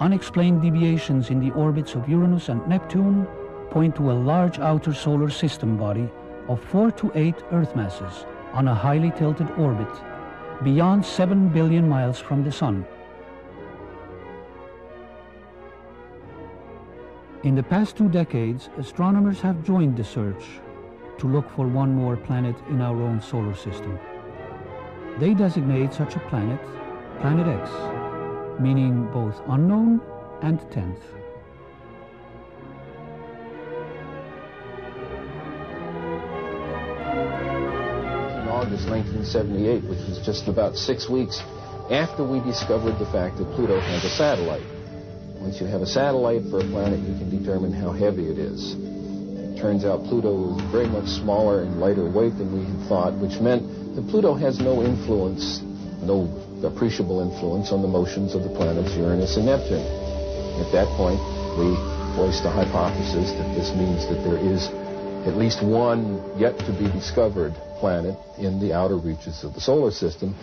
Unexplained deviations in the orbits of Uranus and Neptune point to a large outer solar system body of 4 to 8 Earth masses on a highly tilted orbit, beyond 7 billion miles from the Sun. In the past 2 decades, astronomers have joined the search to look for one more planet in our own solar system. They designate such a planet Planet X, meaning both unknown and 10th. In August 1978, which was just about 6 weeks after we discovered the fact that Pluto has a satellite. Once you have a satellite for a planet, you can determine how heavy it is. It turns out Pluto is very much smaller and lighter weight than we had thought, which meant that Pluto has no influence, no appreciable influence on the motions of the planets Uranus and Neptune. At that point, we voiced the hypothesis that this means that there is at least one yet to be discovered planet in the outer reaches of the solar system.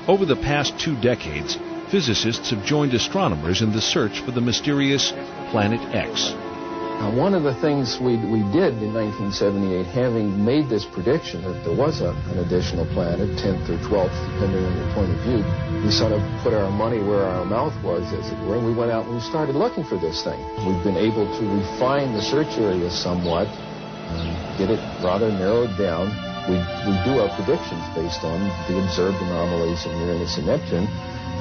Over the past 2 decades, physicists have joined astronomers in the search for the mysterious Planet X. One of the things we did in 1978, having made this prediction that there was an additional planet, 10th or 12th, depending on your point of view, we sort of put our money where our mouth was, as it were, and we went out and we started looking for this thing. We've been able to refine the search area somewhat, get it rather narrowed down. We do our predictions based on the observed anomalies in Uranus and Neptune.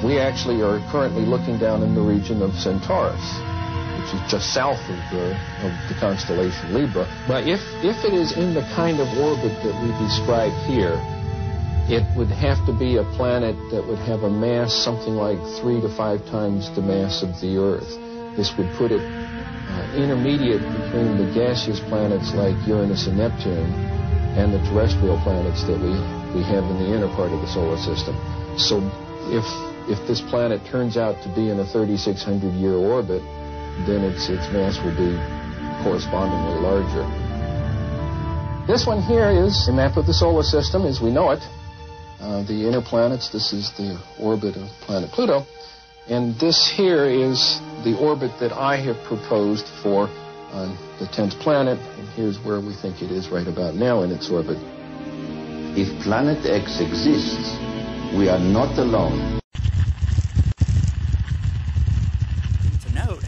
We actually are currently looking down in the region of Centaurus, which is just south of the constellation Libra. But if it is in the kind of orbit that we describe here, it would have to be a planet that would have a mass something like 3 to 5 times the mass of the Earth. This would put it intermediate between the gaseous planets like Uranus and Neptune and the terrestrial planets that we have in the inner part of the solar system. So if this planet turns out to be in a 3,600-year orbit, then its mass will be correspondingly larger. This one here is a map of the solar system as we know it. The inner planets, this is the orbit of planet Pluto. And this here is the orbit that I have proposed for the 10th planet. And here's where we think it is right about now in its orbit. If Planet X exists, we are not alone.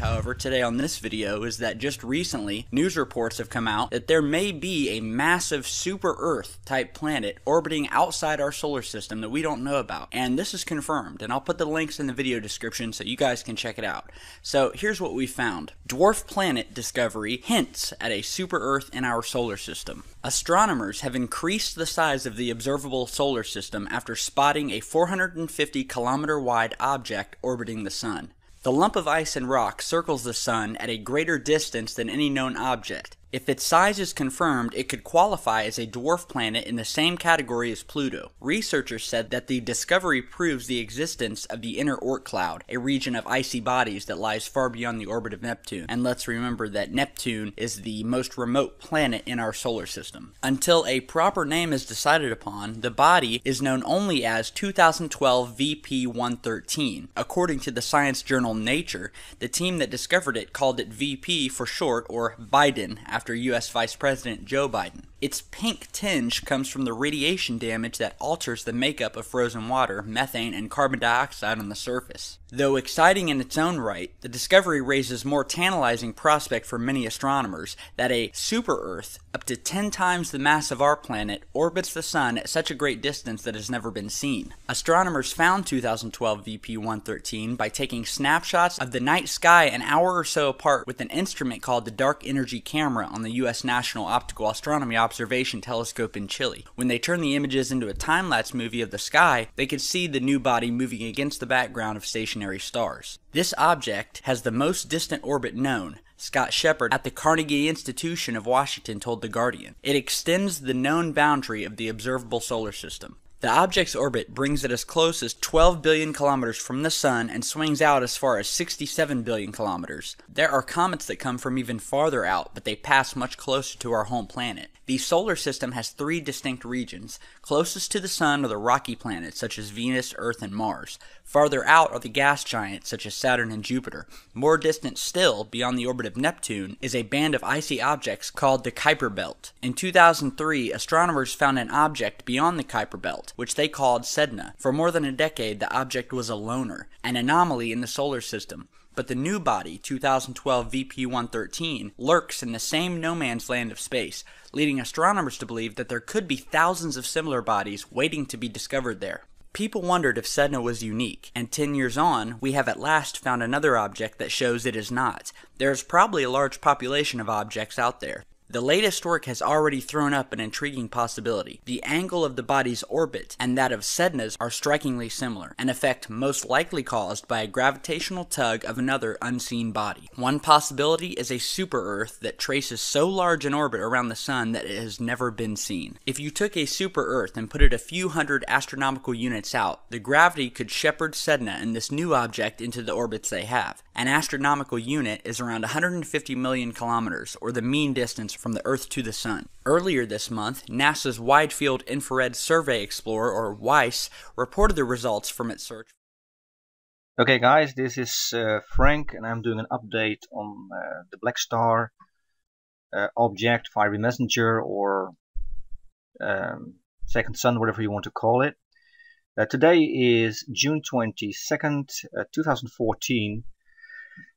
However, today on this video is that just recently, news reports have come out that there may be a massive super-Earth type planet orbiting outside our solar system that we don't know about. And this is confirmed, and I'll put the links in the video description so you guys can check it out. So here's what we found. Dwarf planet discovery hints at a super-Earth in our solar system. Astronomers have increased the size of the observable solar system after spotting a 450-kilometer-wide object orbiting the Sun. The lump of ice and rock circles the Sun at a greater distance than any known object. If its size is confirmed, it could qualify as a dwarf planet in the same category as Pluto. Researchers said that the discovery proves the existence of the inner Oort cloud, a region of icy bodies that lies far beyond the orbit of Neptune. And let's remember that Neptune is the most remote planet in our solar system. Until a proper name is decided upon, the body is known only as 2012 VP-113. According to the science journal Nature, the team that discovered it called it VP for short, or Biden, after U.S. Vice President Joe Biden. Its pink tinge comes from the radiation damage that alters the makeup of frozen water, methane, and carbon dioxide on the surface. Though exciting in its own right, the discovery raises more tantalizing prospect for many astronomers that a super-Earth, up to 10 times the mass of our planet, orbits the Sun at such a great distance that has never been seen. Astronomers found 2012 VP-113 by taking snapshots of the night sky an hour or so apart with an instrument called the Dark Energy Camera on the U.S. National Optical Astronomy Observation Telescope in Chile. When they turned the images into a time-lapse movie of the sky, they could see the new body moving against the background of stationary stars. This object has the most distant orbit known, Scott Shepard at the Carnegie Institution of Washington told The Guardian. It extends the known boundary of the observable solar system. The object's orbit brings it as close as 12 billion kilometers from the Sun and swings out as far as 67 billion kilometers. There are comets that come from even farther out, but they pass much closer to our home planet. The solar system has 3 distinct regions. Closest to the Sun are the rocky planets such as Venus, Earth, and Mars. Farther out are the gas giants such as Saturn and Jupiter. More distant still, beyond the orbit of Neptune, is a band of icy objects called the Kuiper Belt. In 2003, astronomers found an object beyond the Kuiper Belt, which they called Sedna. For more than a decade, the object was a loner, an anomaly in the solar system. But the new body, 2012 VP-113, lurks in the same no-man's land of space, leading astronomers to believe that there could be thousands of similar bodies waiting to be discovered there. People wondered if Sedna was unique, and 10 years on, we have at last found another object that shows it is not. There is probably a large population of objects out there. The latest work has already thrown up an intriguing possibility. The angle of the body's orbit and that of Sedna's are strikingly similar, an effect most likely caused by a gravitational tug of another unseen body. One possibility is a super-Earth that traces so large an orbit around the Sun that it has never been seen. If you took a super-Earth and put it a few hundred astronomical units out, the gravity could shepherd Sedna and this new object into the orbits they have. An astronomical unit is around 150 million kilometers, or the mean distance from the Earth to the Sun. Earlier this month, NASA's Wide Field Infrared Survey Explorer, or WISE, reported the results from its search. Okay guys, this is Frank, and I'm doing an update on the black star object, fiery messenger, or second sun, whatever you want to call it. Today is June 22nd, 2014.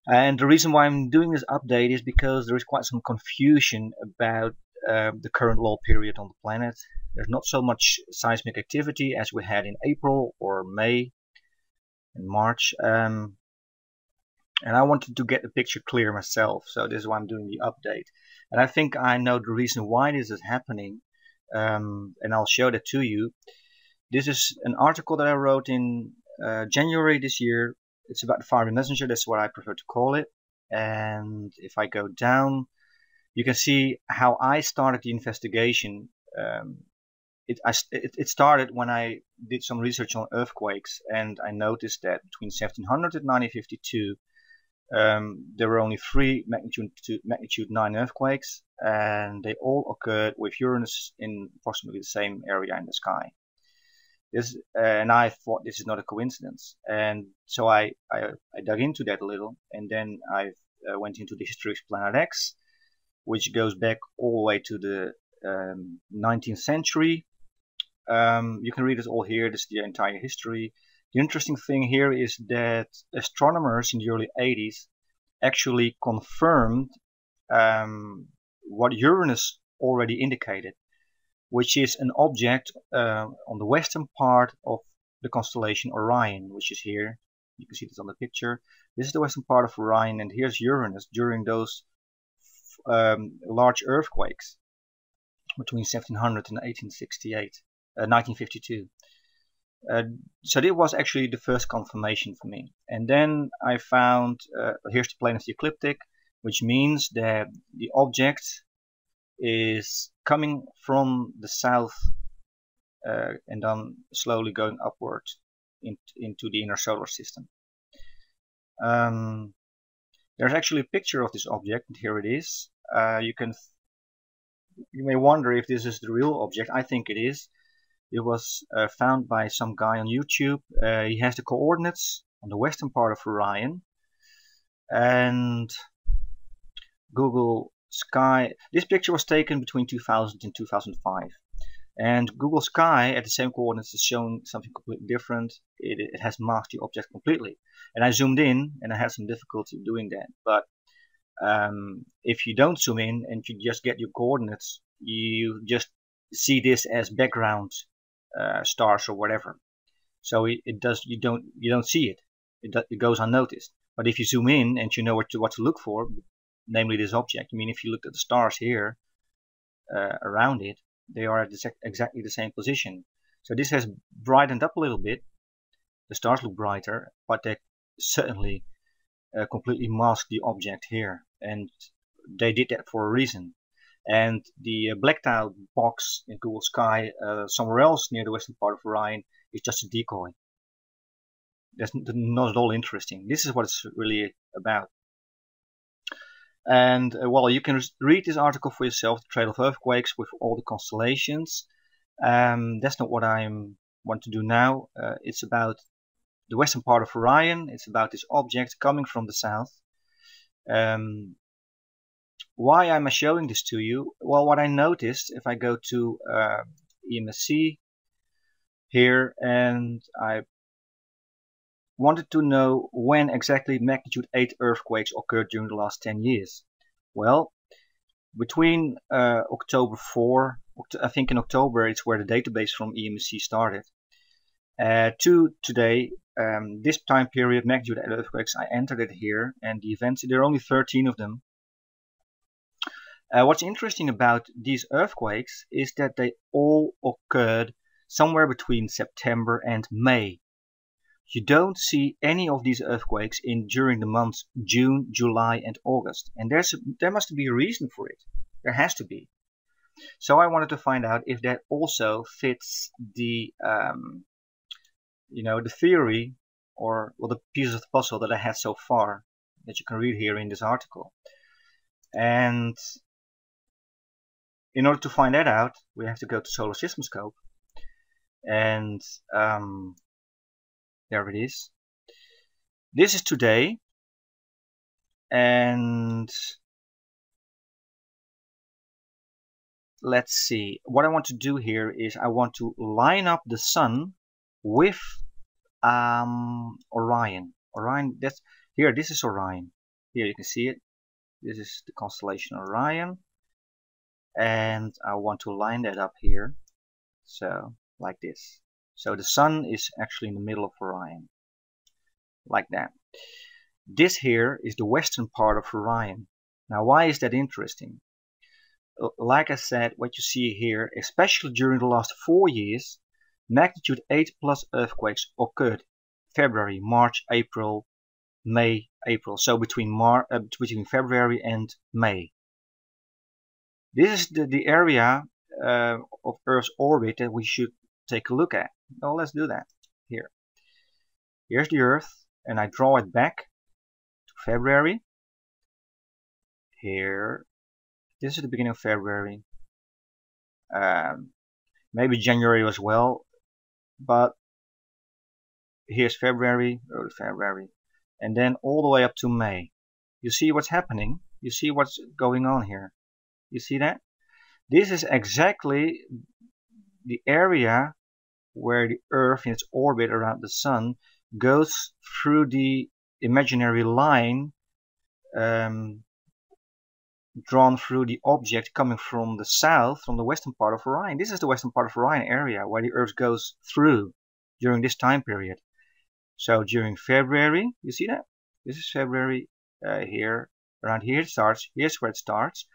And the reason why I'm doing this update is because there is quite some confusion about the current lull period on the planet. There's not so much seismic activity as we had in April or May and March. And I wanted to get the picture clear myself, so this is why I'm doing the update. And I think I know the reason why this is happening, and I'll show that to you. This is an article that I wrote in January this year. It's about the fiery messenger, that's what I prefer to call it. And if I go down, you can see how I started the investigation. It started when I did some research on earthquakes, and I noticed that between 1700 and 1952 there were only 3 magnitude 9 earthquakes, and they all occurred with Uranus in approximately the same area in the sky. And I thought this is not a coincidence, and so I dug into that a little, and then I went into the history of Planet X, which goes back all the way to the 19th century. You can read it all here. This is the entire history. The interesting thing here is that astronomers in the early 80s actually confirmed what Uranus already indicated, which is an object on the western part of the constellation Orion, which is here. You can see this on the picture. This is the western part of Orion, and here's Uranus during those large earthquakes between 1700 and 1952. So it was actually the first confirmation for me. And then I found, here's the plane of the ecliptic, which means that the object is coming from the south and then slowly going upward into the inner solar system. There's actually a picture of this object, and here it is. You may wonder if this is the real object. I think it is. It was found by some guy on YouTube. He has the coordinates on the western part of Orion, and Google Sky. This picture was taken between 2000 and 2005, and Google Sky at the same coordinates is showing something completely different. It has masked the object completely, and I zoomed in, and I had some difficulty doing that. But if you don't zoom in and you just get your coordinates, you just see this as background stars or whatever. So you don't see it. It goes unnoticed. But if you zoom in and you know what to look for, namely this object. I mean, if you look at the stars here around it, they are at exactly the same position. So this has brightened up a little bit. The stars look brighter, but they certainly completely mask the object here, and they did that for a reason. And the blacked out box in Google Sky somewhere else near the western part of Orion is just a decoy. That's not at all interesting. This is what it's really about. And well, you can read this article for yourself, the Trail of Earthquakes with all the constellations. That's not what I want to do now. It's about the western part of Orion. It's about this object coming from the south. Why am I showing this to you? Well, what I noticed, if I go to EMSC here, and I wanted to know when exactly magnitude 8 earthquakes occurred during the last 10 years. Well, between October 4, I think in October it's where the database from EMSC started, to today, this time period, magnitude 8 earthquakes, I entered it here, and the events, there are only 13 of them. What's interesting about these earthquakes is that they all occurred somewhere between September and May. You don't see any of these earthquakes during the months June, July and August. And there must be a reason for it. There has to be. So I wanted to find out if that also fits the the theory or the pieces of the puzzle that I had so far that you can read here in this article. And in order to find that out, we have to go to Solar System Scope, and there it is. This is today, and let's see. What I want to do here is I want to line up the Sun with Orion. Orion. That's here. This is Orion. Here you can see it. This is the constellation Orion. And I want to line that up here, so like this. So the Sun is actually in the middle of Orion, like that. This here is the western part of Orion. Now, why is that interesting? Like I said, what you see here, especially during the last 4 years, magnitude 8 plus earthquakes occurred February, March, April, May, April. So between February and May. This is the area of Earth's orbit that we should take a look at. Well, let's do that here. Here's the Earth, and I draw it back to February. Here, this is the beginning of February. Maybe January as well, but here's February, early February, and then all the way up to May. You see what's happening? You see what's going on here? You see that? This is exactly the area where the Earth in its orbit around the Sun goes through the imaginary line drawn through the object coming from the south, from the western part of Orion. This is the western part of Orion area where the Earth goes through during this time period. So during February, you see that? This is February here, around here it starts. Here's where it starts.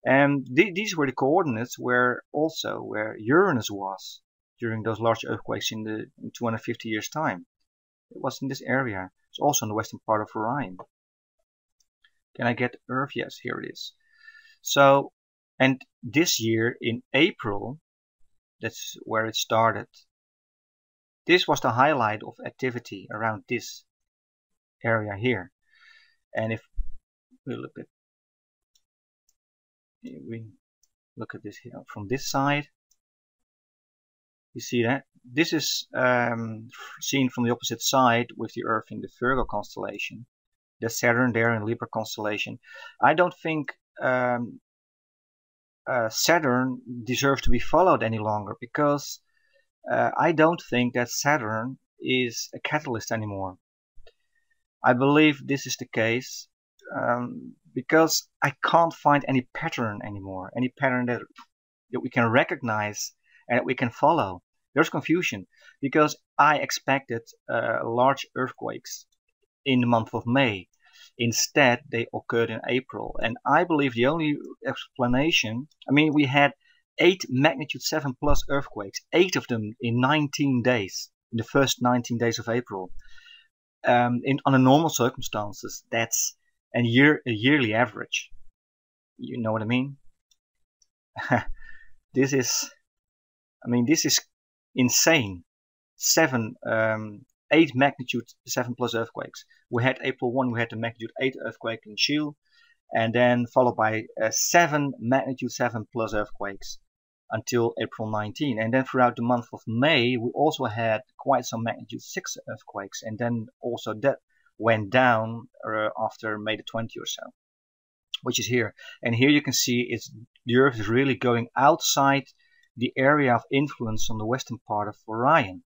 And these were the coordinates where Uranus was during those large earthquakes in 250 years' time. It was in this area. It's also in the western part of Orion. Can I get Earth? Yes, here it is. So, and this year in April, that's where it started. This was the highlight of activity around this area here. And if we look at this here from this side, you see that this is seen from the opposite side with the Earth in the Virgo constellation. There's Saturn there in Libra constellation. I don't think Saturn deserves to be followed any longer, because I don't think that Saturn is a catalyst anymore. I believe this is the case because I can't find any pattern anymore, any pattern that we can recognize and that we can follow. There's confusion because I expected large earthquakes in the month of May. Instead, they occurred in April. And I believe the only explanation, I mean, we had 8 magnitude 7 plus earthquakes, 8 of them in 19 days, in the first 19 days of April. Under normal circumstances, that's a yearly average. You know what I mean? this is, I mean, this is insane. 8 magnitude 7 plus earthquakes. We had April 1, we had the magnitude 8 earthquake in Chile, and then followed by 7 magnitude 7 plus earthquakes until April 19. And then throughout the month of May, we also had quite some magnitude 6 earthquakes, and then also that went down after May the 20th or so, which is here. And here you can see the Earth is really going outside the area of influence on the western part of Orion.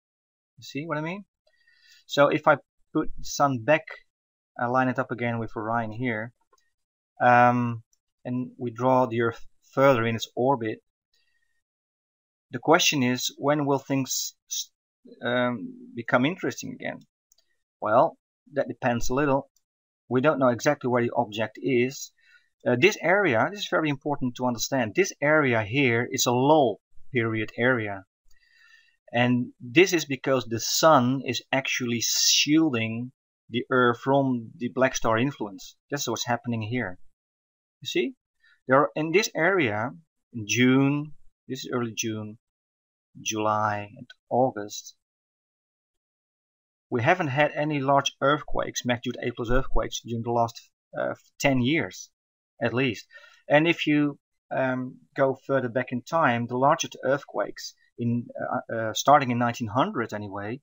You see what I mean? So if I put the Sun back, I line it up again with Orion here, and we draw the Earth further in its orbit, the question is, when will things become interesting again? Well, that depends a little. We don't know exactly where the object is. This area, this is very important to understand, this area here is a lull period area. And this is because the Sun is actually shielding the Earth from the black star influence. That's what's happening here. You see? There are, in this area, in June, this is early June, July, and August, we haven't had any large earthquakes, magnitude 8 plus earthquakes, during the last 10 years, at least. And if you go further back in time, the largest earthquakes, starting in 1900 anyway,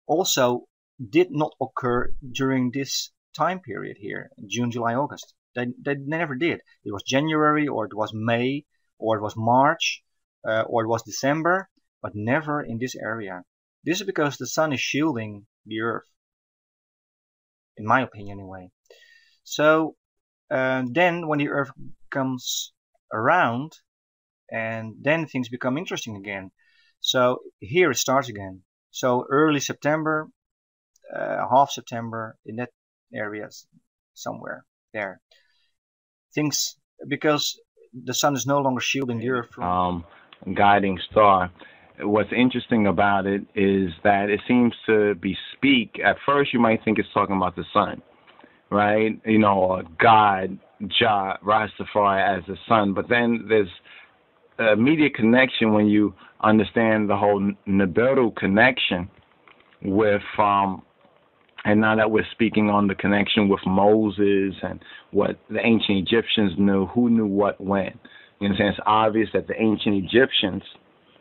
also did not occur during this time period here, June, July, August. They never did. It was January, or it was May, or it was March, or it was December, but never in this area. This is because the Sun is shielding the Earth, in my opinion anyway. So then when the Earth comes around, and then things become interesting again. So here it starts again. So early September, half September, in that area somewhere there. Things, because the Sun is no longer shielding the Earth from guiding star. What's interesting about it is that it seems to bespeak, at first you might think it's talking about the Sun, right? You know, God, Jah, Rastafari as the Sun, but then there's immediate connection when you understand the whole Nibiru connection with, and now that we're speaking on the connection with Moses and what the ancient Egyptians knew, who knew what when. You know, it's obvious that the ancient Egyptians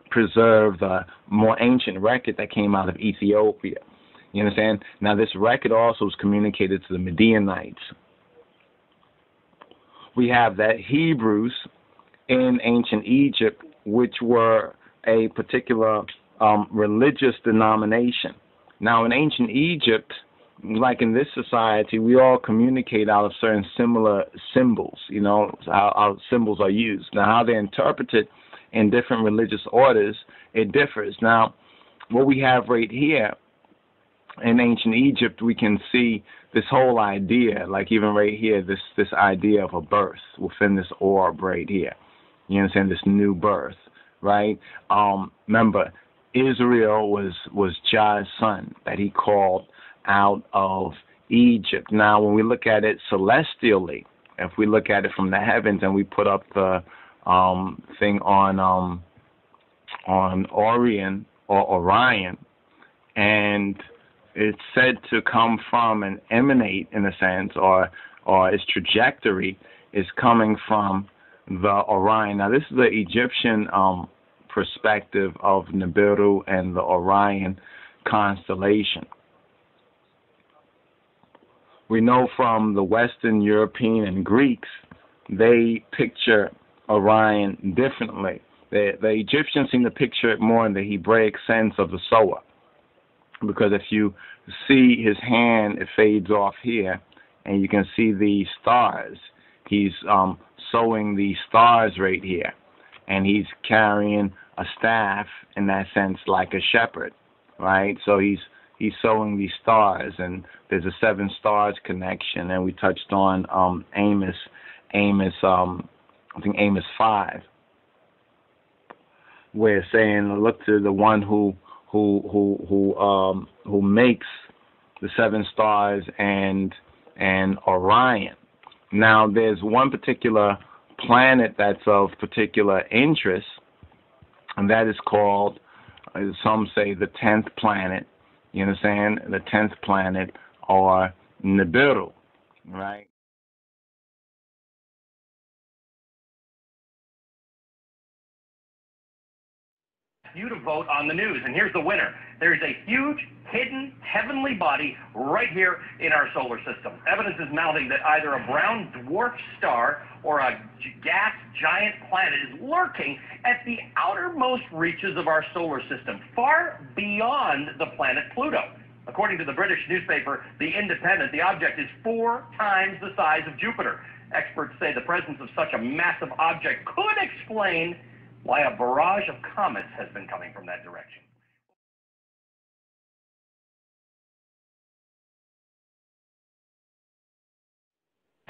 preserved a more ancient record that came out of Ethiopia. You understand? Now this record also was communicated to the Midianites. We have that Hebrews in ancient Egypt, which were a particular religious denomination. Now in ancient Egypt, like in this society, we all communicate out of certain similar symbols, you know, how symbols are used. Now how they're interpreted in different religious orders, it differs. Now what we have right here in ancient Egypt, we can see this whole idea, like even right here, this idea of a birth within this orb right here. You understand, this new birth, right? Remember, Israel was Jah's son that he called out of Egypt. Now, when we look at it celestially, if we look at it from the heavens, and we put up the thing on Orion or Orion, and it's said to come from and emanate, in a sense, or its trajectory is coming from the Orion. Now, this is the Egyptian perspective of Nibiru and the Orion constellation. We know from the Western European and Greeks, they picture Orion differently. The Egyptians seem to picture it more in the Hebraic sense of the sower, because if you see his hand, it fades off here, and you can see the stars. He's sowing the stars right here, and he's carrying a staff in that sense, like a shepherd, right? So he's sowing these stars, and there's a 7 stars connection, and we touched on Amos, I think Amos 5, where it's saying, look to the one who makes the 7 stars and Orion. Now, there's one particular planet that's of particular interest, and that is called, some say, the 10th planet. You understand? The 10th planet, or Nibiru, right? You to vote on the news, and here's the winner. There's a huge hidden heavenly body right here in our solar system. Evidence is mounting that either a brown dwarf star or a gas giant planet is lurking at the outermost reaches of our solar system, far beyond the planet Pluto. According to the British newspaper The Independent, the object is 4 times the size of Jupiter. Experts say the presence of such a massive object could explain why a barrage of comets has been coming from that direction.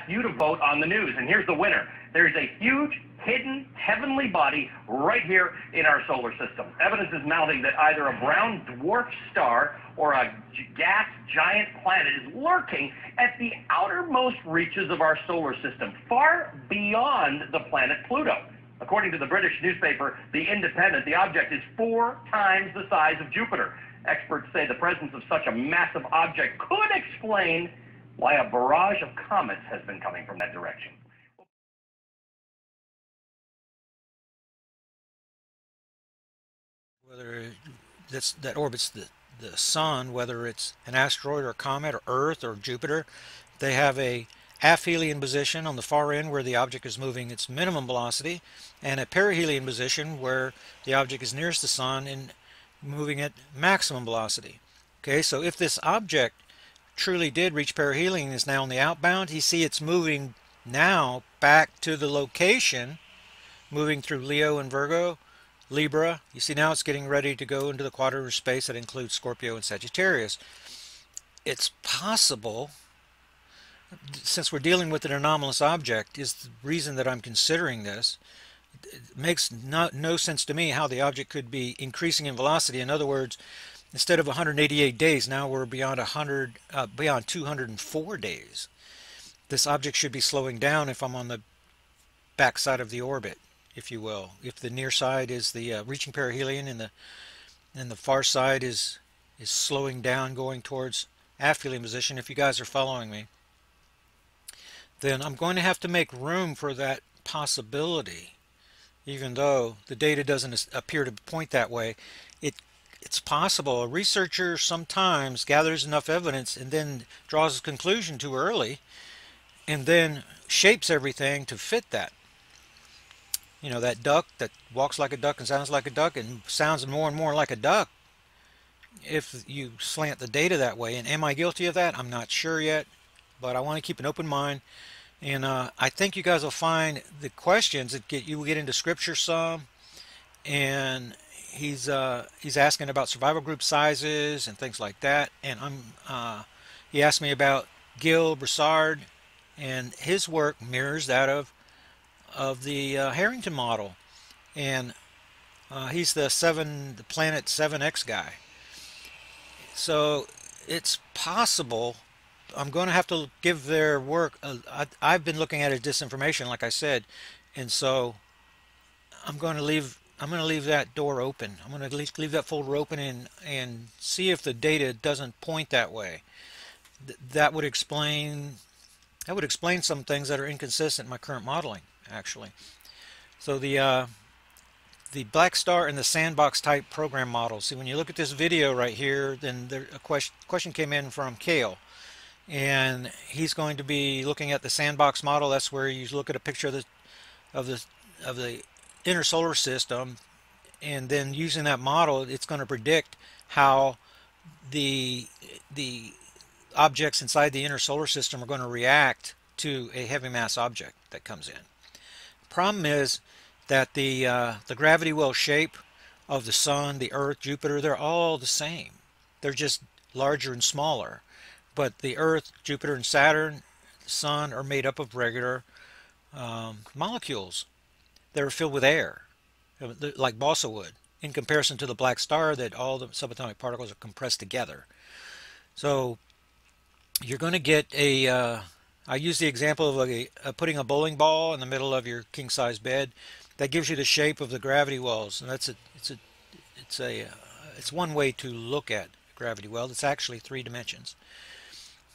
You to vote on the news, and here's the winner. There's a huge hidden heavenly body right here in our solar system. Evidence is mounting that either a brown dwarf star or a gas giant planet is lurking at the outermost reaches of our solar system, far beyond the planet Pluto. According to the British newspaper The Independent, the object is 4 times the size of Jupiter. Experts say the presence of such a massive object could explain why a barrage of comets has been coming from that direction. Whether that orbits the sun, whether it's an asteroid or a comet or Earth or Jupiter, they have a aphelion position on the far end where the object is moving its minimum velocity, and a perihelion position where the object is nearest the sun and moving at maximum velocity. Okay, so if this object truly did reach perihelion and is now on the outbound, you see it's moving now back to the location, moving through Leo and Virgo, Libra. You see now it's getting ready to go into the quadrant of space that includes Scorpio and Sagittarius. It's possible, since we're dealing with an anomalous object, is the reason that I'm considering this. It makes no sense to me how the object could be increasing in velocity. In other words, instead of 188 days, now we're beyond 204 days. This object should be slowing down if I'm on the back side of the orbit, if you will. If the near side is the reaching perihelion and the far side is slowing down, going towards aphelion position, if you guys are following me, then I'm going to have to make room for that possibility. Even though the data doesn't appear to point that way, it's possible. A researcher sometimes gathers enough evidence and then draws a conclusion too early and then shapes everything to fit that. You know, that duck that walks like a duck and sounds like a duck and sounds more and more like a duck if you slant the data that way. And am I guilty of that? I'm not sure yet, but I want to keep an open mind. And I think you guys will find the questions that you will get into scripture some, and he's asking about survival group sizes and things like that. And he asked me about Gil Broussard, and his work mirrors that of the Harrington model, and he's the planet 7X guy. So it's possible. I'm going to have to give their work. I've been looking at it as disinformation, like I said, and so I'm going to leave that door open. I'm going to leave that folder open and see if the data doesn't point that way. That would explain some things that are inconsistent in my current modeling, actually. So the black star and the sandbox type program model. See, when you look at this video right here, then a question came in from Kale. And he's going to be looking at the sandbox model. That's where you look at a picture of the inner solar system, and then using that model, it's going to predict how the objects inside the inner solar system are going to react to a heavy mass object that comes in. Problem is that the gravity well shape of the sun, the Earth, Jupiter, they're all the same. They're just larger and smaller. But the Earth, Jupiter, and Saturn, the Sun, are made up of regular molecules that are filled with air, like balsa wood, in comparison to the black star that all the subatomic particles are compressed together. So you're going to get a I use the example of putting a bowling ball in the middle of your king-size bed. That gives you the shape of the gravity wells, and it's one way to look at gravity well. It's actually 3 dimensions.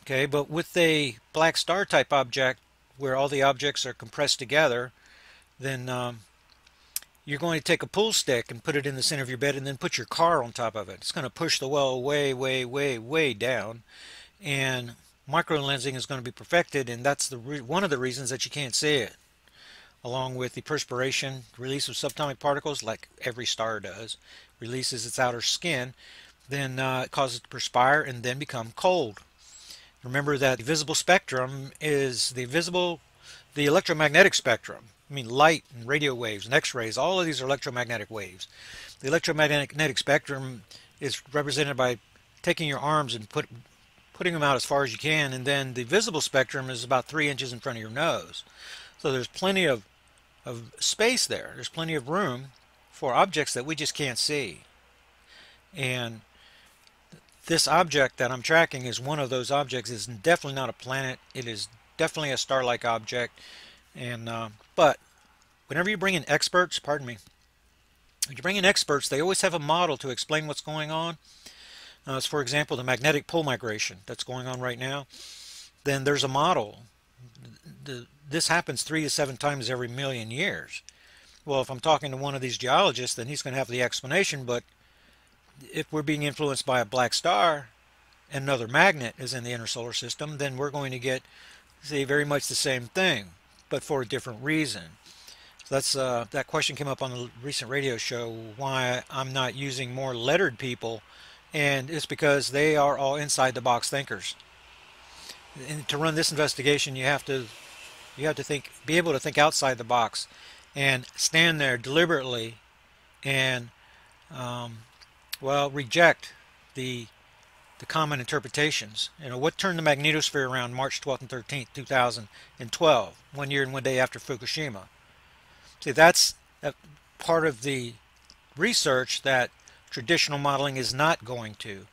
Okay, but with a black star type object where all the objects are compressed together, then you're going to take a pool stick and put it in the center of your bed and then put your car on top of it. It's going to push the well way, way, way, way down, and microlensing is going to be perfected, and that's one of the reasons that you can't see it. Along with the perspiration, release of subatomic particles, like every star does, releases its outer skin, then it causes it to perspire and then become cold. Remember that the visible spectrum is the electromagnetic spectrum. I mean, light and radio waves and X-rays, all of these are electromagnetic waves. The electromagnetic spectrum is represented by taking your arms and putting them out as far as you can, and then the visible spectrum is about 3 inches in front of your nose. So there's plenty of space there. There's plenty of room for objects that we just can't see. And this object that I'm tracking is one of those objects. It's definitely not a planet. It is definitely a star-like object. And but whenever you bring in experts, pardon me, when you bring in experts, they always have a model to explain what's going on. As for example, the magnetic pole migration that's going on right now. Then there's a model. This happens 3 to 7 times every million years. Well, if I'm talking to one of these geologists, then he's going to have the explanation. But if we're being influenced by a black star and another magnet is in the inner solar system, then we're going to get, say, very much the same thing, but for a different reason. So that's that question came up on the recent radio show, why I'm not using more lettered people, and it's because they are all inside the box thinkers. And to run this investigation, you have to be able to think outside the box and stand there deliberately and well, reject the common interpretations. You know, what turned the magnetosphere around March 12th and 13th, 2012, 1 year and 1 day after Fukushima? See, that's a part of the research that traditional modeling is not going to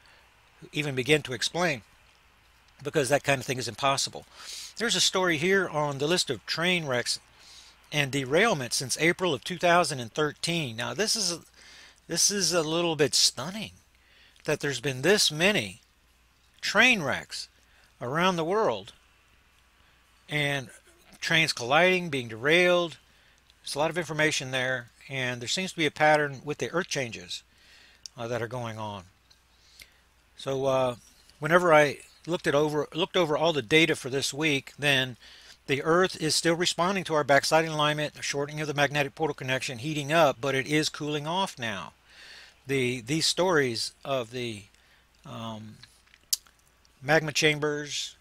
even begin to explain, because that kind of thing is impossible. There's a story here on the list of train wrecks and derailments since April of 2013. Now, this is a little bit stunning that there's been this many train wrecks around the world, and trains colliding, being derailed. There's a lot of information there, and there seems to be a pattern with the earth changes that are going on. So whenever I looked over all the data for this week, then the Earth is still responding to our backsliding alignment, a shortening of the magnetic portal connection, heating up, but it is cooling off now. These stories of the magma chambers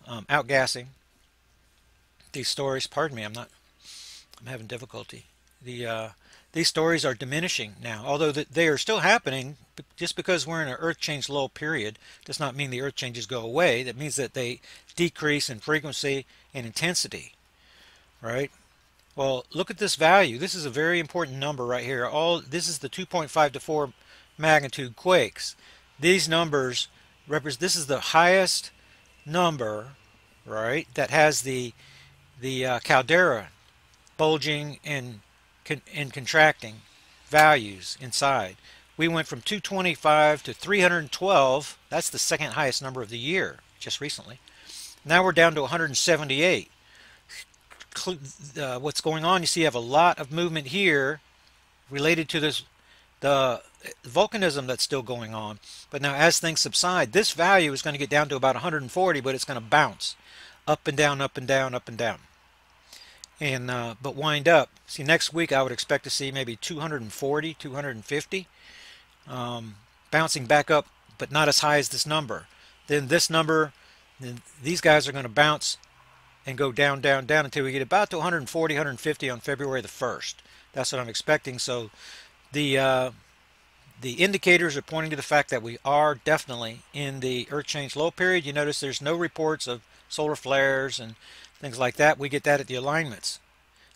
outgassing, these stories, pardon me, I'm having difficulty. These stories are diminishing now, although they are still happening. Just because we're in an earth change lull period does not mean the earth changes go away. That means that they decrease in frequency and intensity, right? Well, look at this value. This is a very important number right here. This is the 2.5 to 4 magnitude quakes. These numbers represent, this is the highest number, right, that has the caldera bulging and contracting values inside. We went from 225 to 312. That's the second highest number of the year, just recently. Now we're down to 178. What's going on? You see, you have a lot of movement here related to the volcanism that's still going on. But now, as things subside, this value is going to get down to about 140, but it's going to bounce up and down, up and down, up and down. And but wind up. See, next week I would expect to see maybe 240, 250, bouncing back up, but not as high as this number. Then this number, then these guys are going to bounce and go down, down, down until we get about to 140, 150 on February the 1st. That's what I'm expecting. So the indicators are pointing to the fact that we are definitely in the Earth change low period. You notice there's no reports of solar flares and things like that. We get that at the alignments.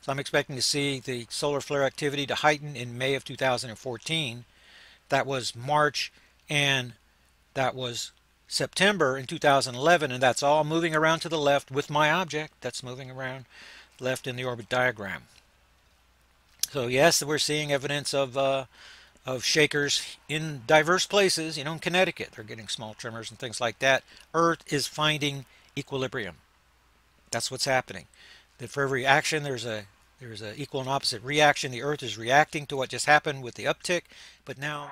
So I'm expecting to see the solar flare activity to heighten in May of 2014. That was March, and that was September in 2011, and that's all moving around to the left with my object. That's moving around left in the orbit diagram. So yes, we're seeing evidence of shakers in diverse places. You know, in Connecticut, they're getting small tremors and things like that. Earth is finding equilibrium. That's what's happening. That for every action, there's a equal and opposite reaction. The Earth is reacting to what just happened with the uptick, but now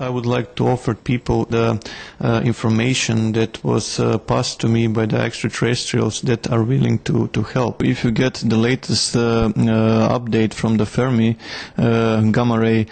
I would like to offer people the information that was passed to me by the extraterrestrials that are willing to help. If you get the latest update from the Fermi Gamma Ray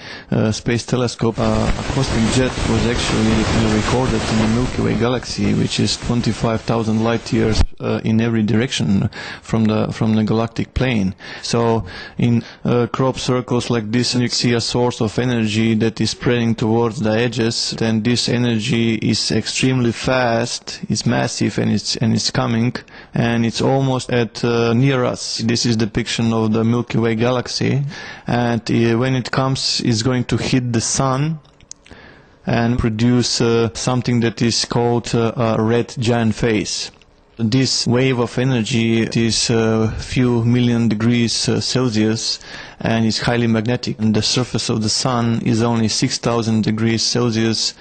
Space Telescope, a cosmic jet was actually recorded in the Milky Way galaxy, which is 25,000 light years in every direction from the galactic plane. So in crop circles like this, you see a source of energy that is spreading towards the edges, and this energy is extremely fast, it's massive, and it's coming, and it's almost at near us. This is depiction of the Milky Way galaxy, and when it comes, it's going to hit the sun and produce something that is called a red giant phase. This wave of energy is a few million degrees Celsius, and is highly magnetic. And the surface of the sun is only 6,000 degrees Celsius.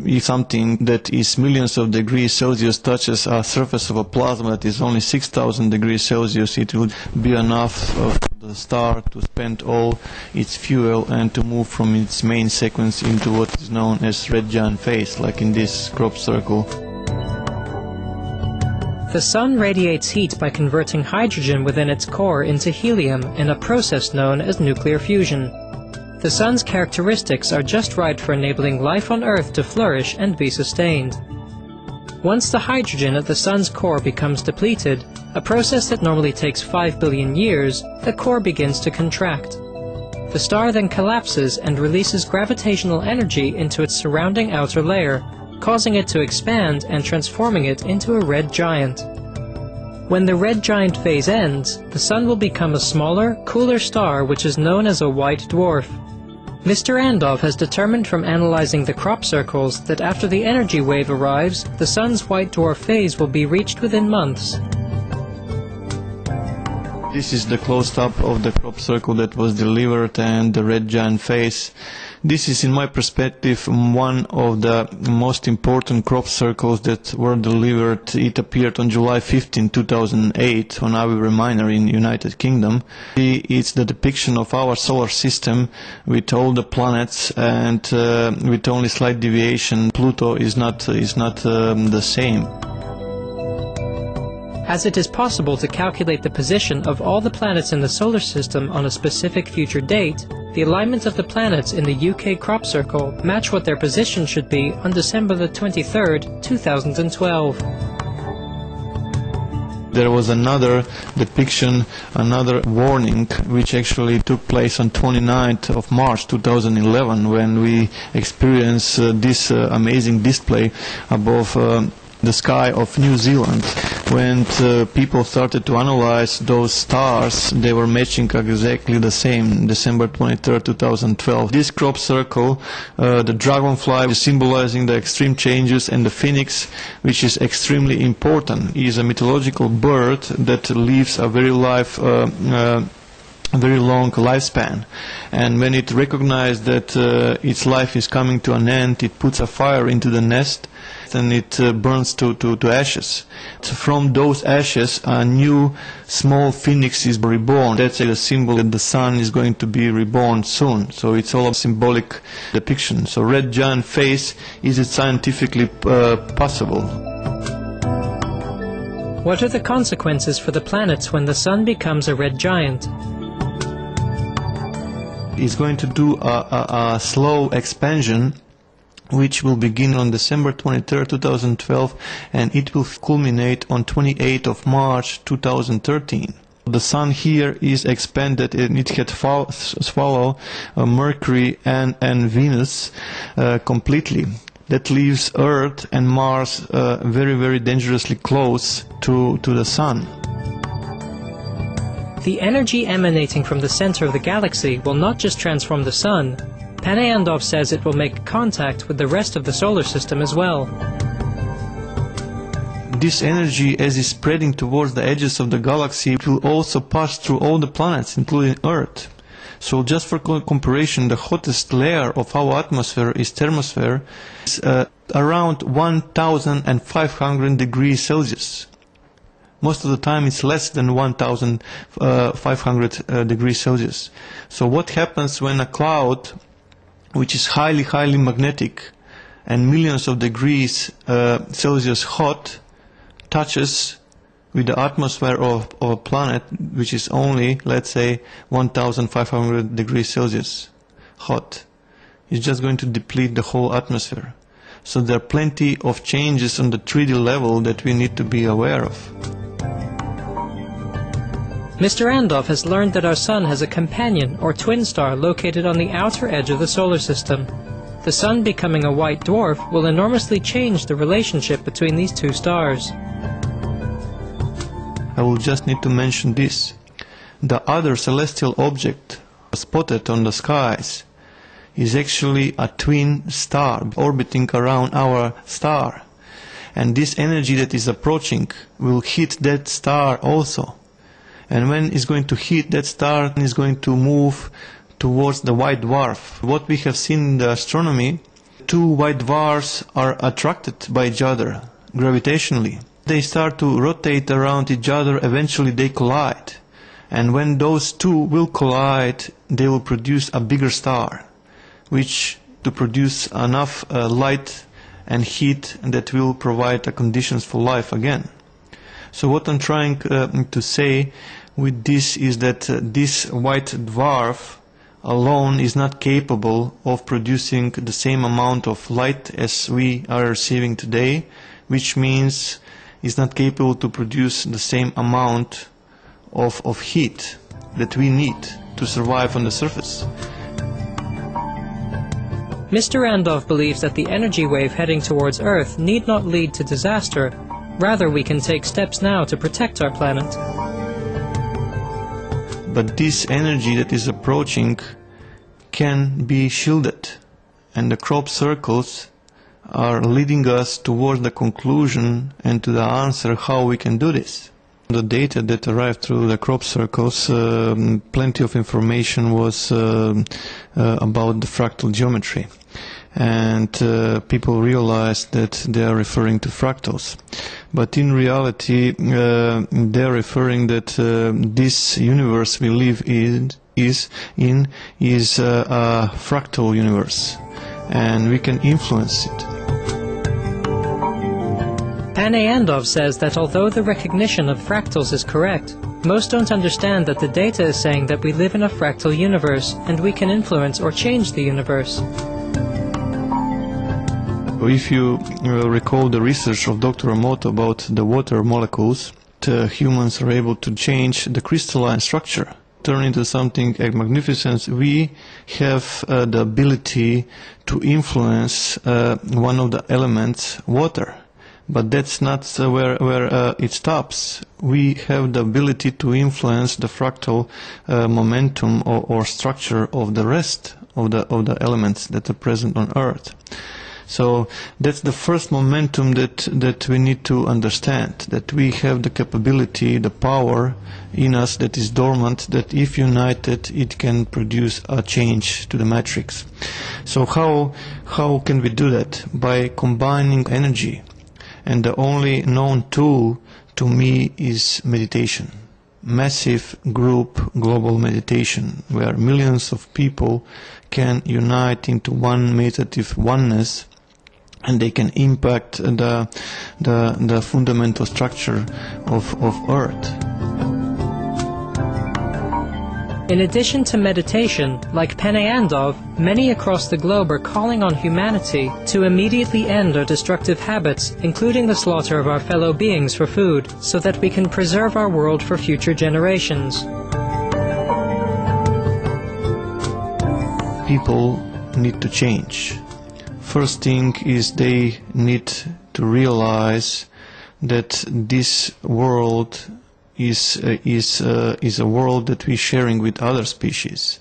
If something that is millions of degrees Celsius touches a surface of a plasma that is only 6,000 degrees Celsius, it would be enough for the star to spend all its fuel and to move from its main sequence into what is known as red giant phase, like in this crop circle. The Sun radiates heat by converting hydrogen within its core into helium in a process known as nuclear fusion. The Sun's characteristics are just right for enabling life on Earth to flourish and be sustained. Once the hydrogen at the Sun's core becomes depleted, a process that normally takes 5 billion years, the core begins to contract. The star then collapses and releases gravitational energy into its surrounding outer layer, causing it to expand and transforming it into a red giant. When the red giant phase ends, the Sun will become a smaller, cooler star which is known as a white dwarf. Mr. Andov has determined from analyzing the crop circles that after the energy wave arrives, the Sun's white dwarf phase will be reached within months. This is the close-up of the crop circle that was delivered and the red giant phase. This is, in my perspective, one of the most important crop circles that were delivered. It appeared on July 15, 2008 on Aviary Minor in United Kingdom. It's the depiction of our solar system with all the planets and with only slight deviation. Pluto is not the same. As it is possible to calculate the position of all the planets in the solar system on a specific future date, the alignment of the planets in the UK crop circle match what their position should be on December the 23rd, 2012. There was another depiction, another warning, which actually took place on 29th of March 2011 when we experienced this amazing display above the sky of New Zealand. When people started to analyze those stars, they were matching exactly the same, December 23rd, 2012. This crop circle, the dragonfly symbolizing the extreme changes, and the phoenix, which is extremely important, is a mythological bird that lives a very very long lifespan, and when it recognizes that its life is coming to an end, it puts a fire into the nest and it burns to ashes. So from those ashes a new small phoenix is reborn. That's a symbol that the Sun is going to be reborn soon, so it's all a symbolic depiction. So red giant phase, is it scientifically possible? What are the consequences for the planets when the Sun becomes a red giant? It's going to do a slow expansion, which will begin on December 23, 2012, and it will culminate on 28th of March 2013. The Sun here is expanded and it had swallowed Mercury and Venus completely. That leaves Earth and Mars very, very dangerously close to the Sun. The energy emanating from the center of the galaxy will not just transform the Sun. Panayandov says it will make contact with the rest of the solar system as well. This energy, as is spreading towards the edges of the galaxy, it will also pass through all the planets, including Earth. So just for comparison, the hottest layer of our atmosphere is thermosphere, is around 1,500 degrees Celsius. Most of the time it's less than 1,500 degrees Celsius. So what happens when a cloud, which is highly magnetic and millions of degrees Celsius hot, touches with the atmosphere of a planet which is only, let's say, 1,500 degrees Celsius hot? It's just going to deplete the whole atmosphere. So there are plenty of changes on the 3D level that we need to be aware of. Mr. Andov has learned that our Sun has a companion or twin star located on the outer edge of the solar system. The Sun becoming a white dwarf will enormously change the relationship between these two stars. I will just need to mention this. The other celestial object spotted on the skies is actually a twin star orbiting around our star. And this energy that is approaching will hit that star also. And when it's going to hit that star, it's going to move towards the white dwarf. What we have seen in the astronomy, two white dwarfs are attracted by each other gravitationally. They start to rotate around each other, eventually they collide. And when those two will collide, they will produce a bigger star, which to produce enough light and heat that will provide the conditions for life again. So what I'm trying to say with this is that this white dwarf alone is not capable of producing the same amount of light as we are receiving today, which means it's not capable to produce the same amount of heat that we need to survive on the surface. Mr. Randolph believes that the energy wave heading towards Earth need not lead to disaster. Rather, we can take steps now to protect our planet. But this energy that is approaching can be shielded, and the crop circles are leading us towards the conclusion and to the answer how we can do this. The data that arrived through the crop circles, plenty of information was about the fractal geometry, and people realized that they are referring to fractals. But in reality, they are referring that this universe we live in is a fractal universe, and we can influence it. Panayandov says that although the recognition of fractals is correct, most don't understand that the data is saying that we live in a fractal universe and we can influence or change the universe. If you recall the research of Dr. Emoto about the water molecules, humans are able to change the crystalline structure, turn into something magnificent. We have the ability to influence one of the elements, water. But that's not where it stops. We have the ability to influence the fractal momentum or structure of the rest of the elements that are present on Earth. So that's the first momentum that we need to understand, that we have the capability, the power in us that is dormant, that if united it can produce a change to the matrix. So how can we do that? By combining energy. And the only known tool to me is meditation. Massive group global meditation, where millions of people can unite into one meditative oneness, and they can impact the fundamental structure of Earth. In addition to meditation, like Panayandov, many across the globe are calling on humanity to immediately end our destructive habits, including the slaughter of our fellow beings for food, so that we can preserve our world for future generations. People need to change. First thing is they need to realize that this world is a world that we're sharing with other species,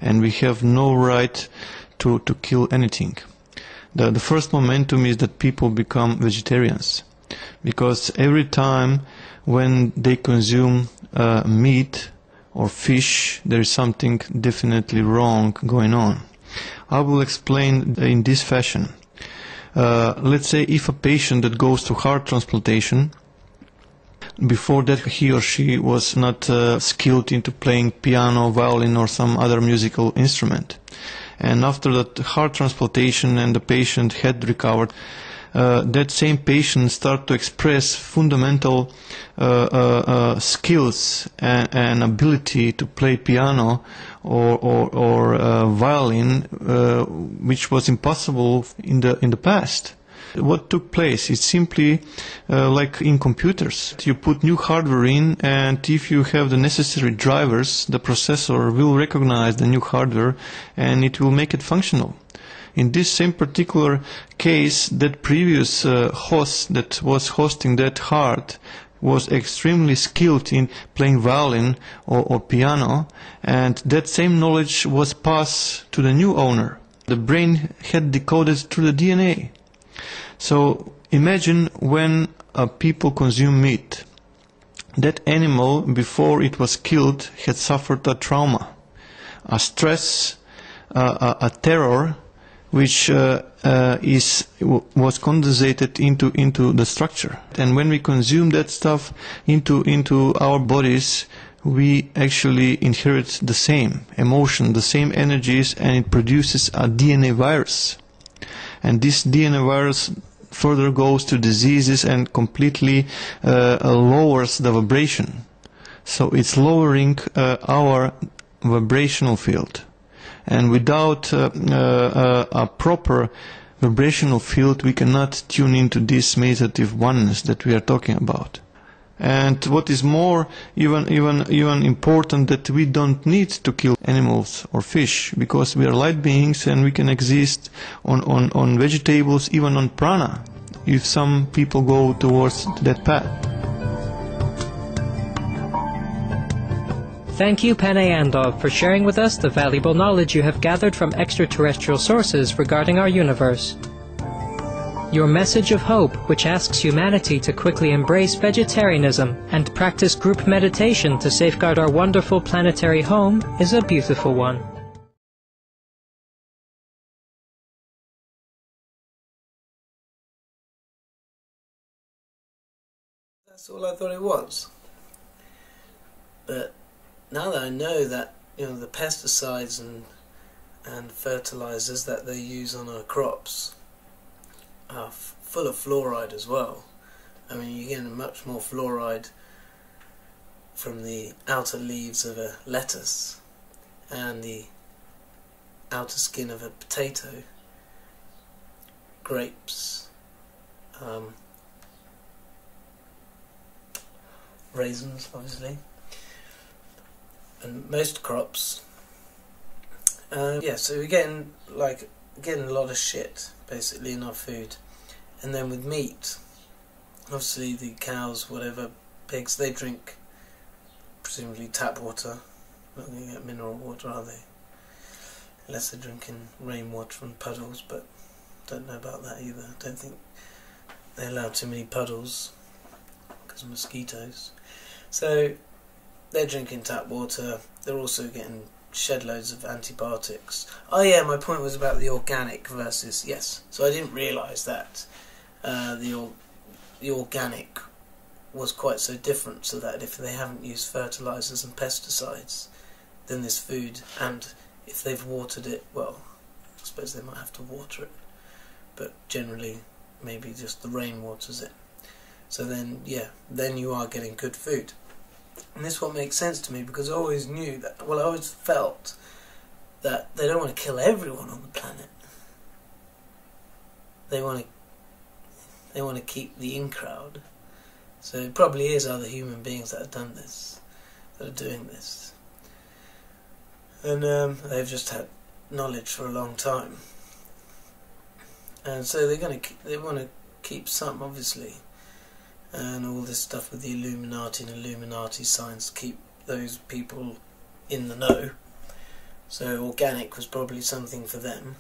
and we have no right to kill anything. The first momentum is that people become vegetarians, because every time when they consume meat or fish, there is something definitely wrong going on. I will explain in this fashion. Let's say if a patient that goes to heart transplantation, before that he or she was not skilled into playing piano, violin or some other musical instrument. And after that heart transplantation and the patient had recovered, that same patient started to express fundamental skills and ability to play piano or violin, which was impossible in the past. What took place is simply like in computers. You put new hardware in, and if you have the necessary drivers, the processor will recognize the new hardware and it will make it functional. In this same particular case, that previous host that was hosting that heart was extremely skilled in playing violin or piano, and that same knowledge was passed to the new owner. The brain had decoded through the DNA. So imagine when people consume meat. That animal, before it was killed, had suffered a trauma, a stress, a terror, which was condensated into the structure. And when we consume that stuff into our bodies, we actually inherit the same emotion, the same energies, and it produces a DNA virus. And this DNA virus further goes to diseases and completely lowers the vibration. So it's lowering our vibrational field. And without a proper vibrational field, we cannot tune into this meditative oneness that we are talking about. And what is more, even important, that we don't need to kill animals or fish, because we are light beings and we can exist on vegetables, even on prana, if some people go towards that path. Thank you, Panayandov, for sharing with us the valuable knowledge you have gathered from extraterrestrial sources regarding our universe. Your message of hope, which asks humanity to quickly embrace vegetarianism and practice group meditation to safeguard our wonderful planetary home, is a beautiful one. That's all I thought it was. But now that I know that, you know, the pesticides and fertilizers that they use on our crops are full of fluoride as well. I mean, you're getting much more fluoride from the outer leaves of a lettuce and the outer skin of a potato, grapes, raisins, obviously, and most crops. Yeah, so we're getting a lot of shit basically in our food. And then with meat, obviously the cows, whatever, pigs, they drink presumably tap water. Not going to get mineral water, are they? Unless they're drinking rainwater from puddles, but don't know about that either. I don't think they allow too many puddles because of mosquitoes. So they're drinking tap water. They're also getting shed loads of antibiotics. Oh yeah, my point was about the organic versus, yes. So I didn't realise that the organic was quite so different, so that if they haven't used fertilisers and pesticides, then this food, and if they've watered it, well, I suppose they might have to water it, but generally maybe just the rain waters it. So then, yeah, then you are getting good food. And this what makes sense to me, because I always knew that, well, I always felt that they don't want to kill everyone on the planet. They want to keep the in crowd. So it probably is other human beings that have done this, that are doing this. And they've just had knowledge for a long time. And so they want to keep some, obviously. And all this stuff with the Illuminati and Illuminati signs keep those people in the know. So organic was probably something for them.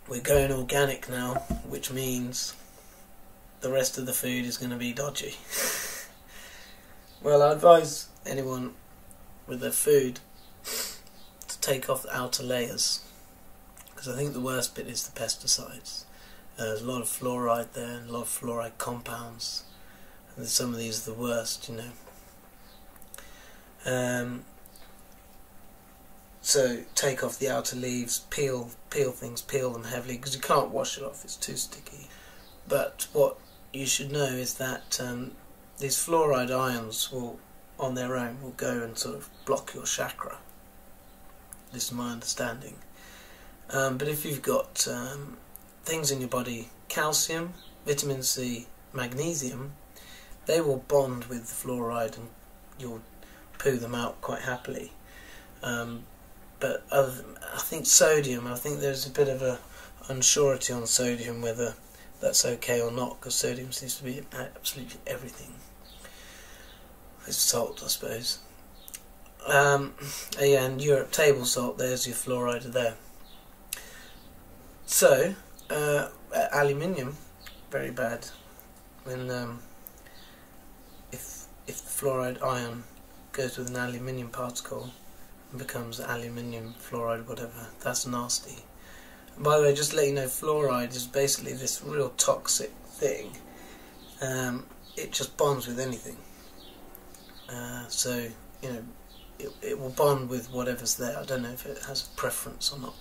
We're going organic now, which means the rest of the food is going to be dodgy. Well, I advise anyone with their food to take off the outer layers, because I think the worst bit is the pesticides. There's a lot of fluoride there, and a lot of fluoride compounds, and some of these are the worst, you know. So take off the outer leaves, peel them heavily, because you can't wash it off, it's too sticky. But what you should know is that these fluoride ions will, on their own, will go and sort of block your chakra. This is my understanding. But if you've got things in your body, calcium, vitamin C, magnesium, they will bond with the fluoride and you'll poo them out quite happily. But I think sodium, I think there's a bit of a unsurety on sodium whether that's okay or not, because sodium seems to be absolutely everything. It's salt, I suppose. Yeah, and Europe table salt, there's your fluoride there. So, aluminium, very bad. When if the fluoride ion goes with an aluminium particle and becomes aluminium fluoride, whatever, that's nasty. And by the way, just to let you know, fluoride is basically this real toxic thing. It just bonds with anything. So, you know, it will bond with whatever's there. I don't know if it has a preference or not.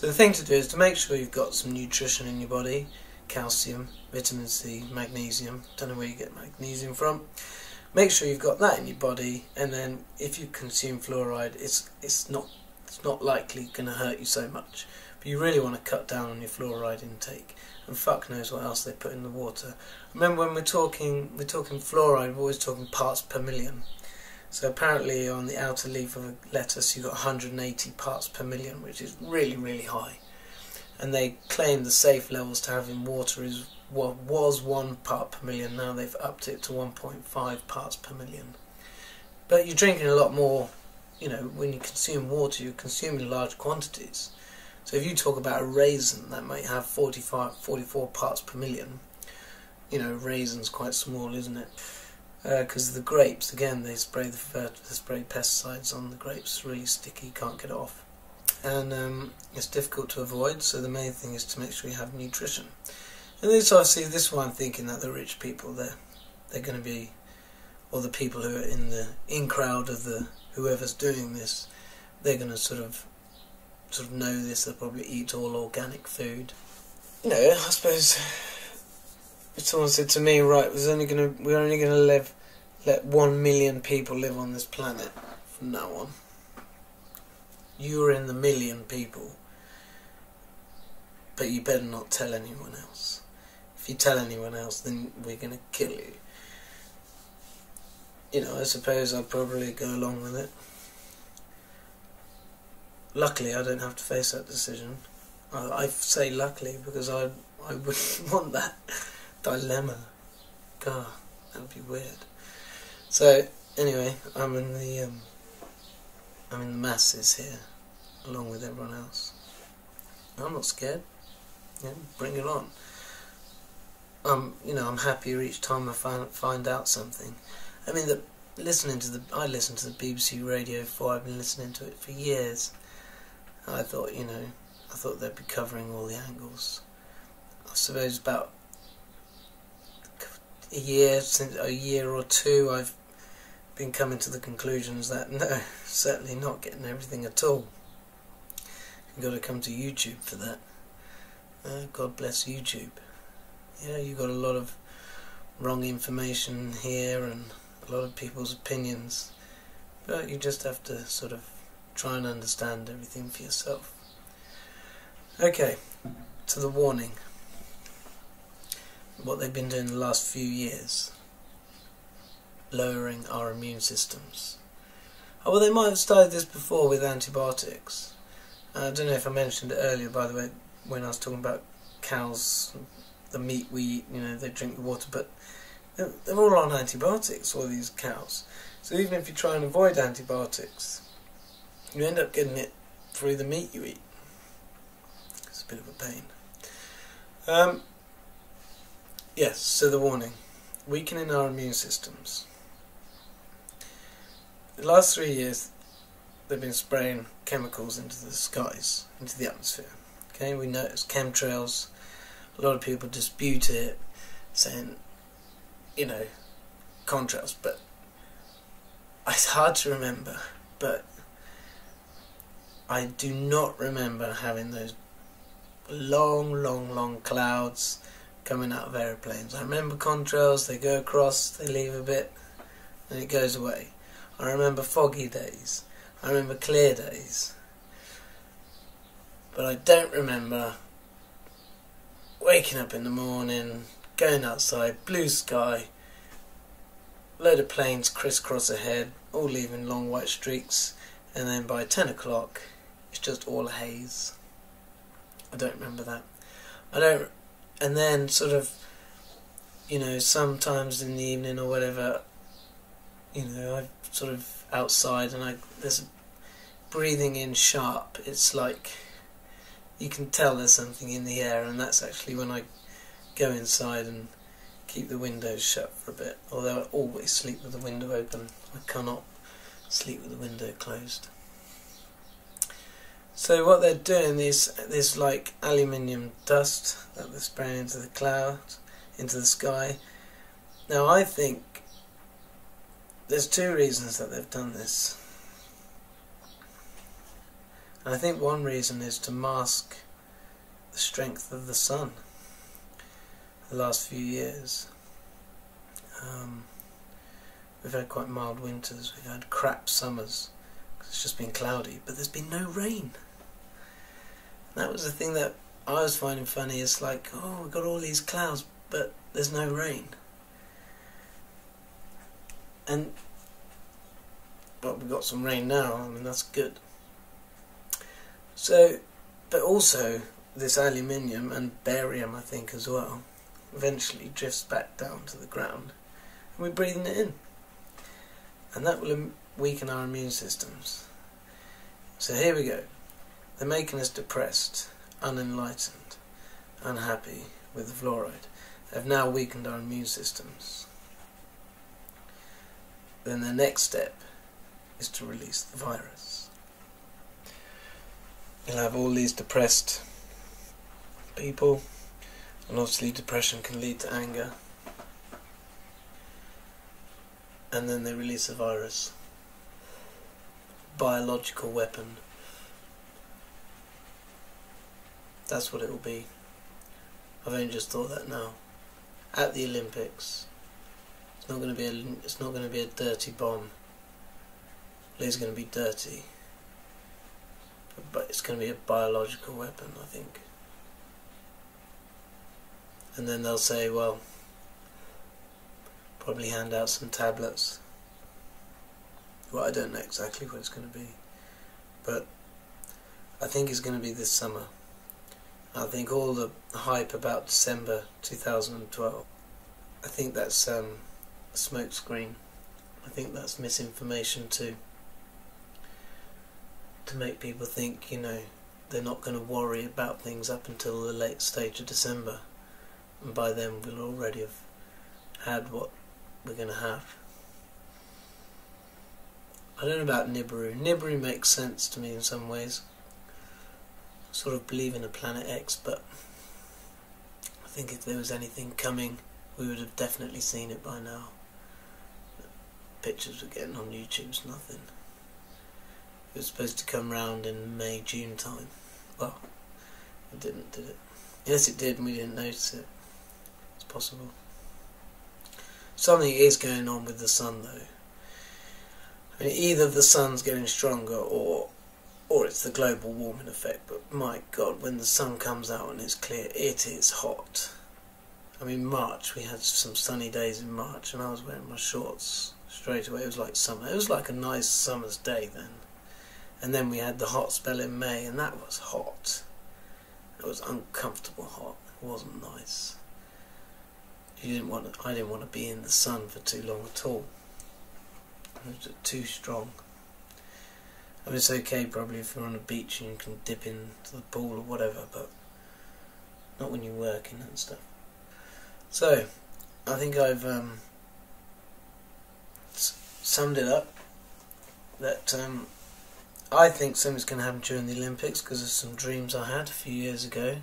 So the thing to do is to make sure you've got some nutrition in your body, calcium, vitamin C, magnesium. Don't know where you get magnesium from. Make sure you've got that in your body, and then if you consume fluoride, it's not likely going to hurt you so much. But you really want to cut down on your fluoride intake, and fuck knows what else they put in the water. Remember, when we're talking fluoride, we're always talking parts per million. So apparently on the outer leaf of a lettuce you've got 180 parts per million, which is really, really high. And they claim the safe levels to have in water was 1 part per million. Now they've upped it to 1.5 parts per million. But you're drinking a lot more. You know, when you consume water, you're consuming large quantities. So if you talk about a raisin that might have 44 parts per million, you know, raisin's quite small, isn't it? Because the grapes, again, they spray pesticides on the grapes. It's really sticky, you can't get it off. And it's difficult to avoid, so the main thing is to make sure you have nutrition. And this, obviously, this is why I'm thinking that the rich people, they're going to be, or the people who are in the in-crowd of the whoever's doing this, they're going to sort of know this. They'll probably eat all organic food. You know, I suppose if someone said to me, right, we're only going to let 1 million people live on this planet from now on. You're in the million people, but you better not tell anyone else. If you tell anyone else, then we're going to kill you. You know, I suppose I'll probably go along with it. Luckily, I don't have to face that decision. I say luckily because I wouldn't want that dilemma. God, that would be weird. So anyway, I'm in the masses here, along with everyone else. I'm not scared. Yeah, bring it on. You know, I'm happier each time I find out something. I mean, I listen to the BBC Radio 4. I've been listening to it for years. I thought, you know, they'd be covering all the angles. I suppose about a year or two, I've been coming to the conclusions that no, certainly not getting everything at all. You've got to come to YouTube for that. God bless YouTube. Yeah, you've got a lot of wrong information here and a lot of people's opinions, but you just have to sort of try and understand everything for yourself. Okay, to the warning. What they've been doing the last few years. Lowering our immune systems. Oh, well, they might have started this before with antibiotics. I don't know if I mentioned it earlier, by the way, when I was talking about cows, the meat we eat, you know, they drink the water, but they're all on antibiotics, all these cows. So even if you try and avoid antibiotics, you end up getting it through the meat you eat. It's a bit of a pain. Yes, so the warning. Weakening our immune systems. The last 3 years, they've been spraying chemicals into the skies, into the atmosphere. Okay, we know it's chemtrails. A lot of people dispute it, saying, you know, contrails, but it's hard to remember, but I do not remember having those long clouds coming out of aeroplanes. I remember contrails, they go across, they leave a bit, and it goes away. I remember foggy days, I remember clear days, but I don't remember waking up in the morning, going outside, blue sky, load of planes crisscross ahead, all leaving long white streaks, and then by 10 o'clock it's just all a haze. I don't remember that. And then sort of, you know, sometimes in the evening or whatever, you know, I'm sort of outside and there's breathing in sharp. It's like you can tell there's something in the air, and that's actually when I go inside and keep the windows shut for a bit. Although I always sleep with the window open. I cannot sleep with the window closed. So what they're doing is this like aluminium dust that they're spraying into the clouds, into the sky. Now I think there's two reasons that they've done this. And I think one reason is to mask the strength of the sun. The last few years, we've had quite mild winters, we've had crap summers, because it's just been cloudy, but there's been no rain. And that was the thing that I was finding funny, it's like, oh, we've got all these clouds, but there's no rain. And, but we've got some rain now, I mean, that's good. So, but also, this aluminium and barium, I think, as well, eventually drifts back down to the ground, and we're breathing it in. And that will weaken our immune systems. So here we go. They're making us depressed, unenlightened, unhappy with the fluoride. They've now weakened our immune systems. Then the next step is to release the virus. You'll have all these depressed people, and obviously depression can lead to anger. And then they release a virus. Biological weapon. That's what it will be. I've only just thought that now. At the Olympics, it's not going to be a dirty bomb. It is going to be dirty, but it's going to be a biological weapon, I think. And then they'll say, well, probably hand out some tablets. Well, I don't know exactly what it's going to be, but I think it's going to be this summer. I think all the hype about December 2012, I think that's a smoke screen. I think that's misinformation to make people think, you know, they're not going to worry about things up until the late stage of December, and by then we'll already have had what we're going to have. I don't know about Nibiru. Nibiru makes sense to me in some ways. I sort of believe in a Planet X, but I think if there was anything coming, we would have definitely seen it by now. The pictures we're getting on YouTube's nothing. It was supposed to come round in May, June time. Well, it didn't, did it? Yes, it did, and we didn't notice it. It's possible. Something is going on with the sun, though. I mean, either the sun's getting stronger, or it's the global warming effect. But my God, when the sun comes out and it's clear, it is hot. I mean, March, we had some sunny days in March, and I was wearing my shorts straight away. It was like summer. It was like a nice summer's day then. And then we had the hot spell in May, and that was hot. It was uncomfortable hot. It wasn't nice. I didn't want to be in the sun for too long at all. It was too strong. I mean, it's okay probably if you're on a beach and you can dip into the pool or whatever, but not when you're working and stuff. So, I think I've summed it up. That I think something's going to happen during the Olympics because of some dreams I had a few years ago.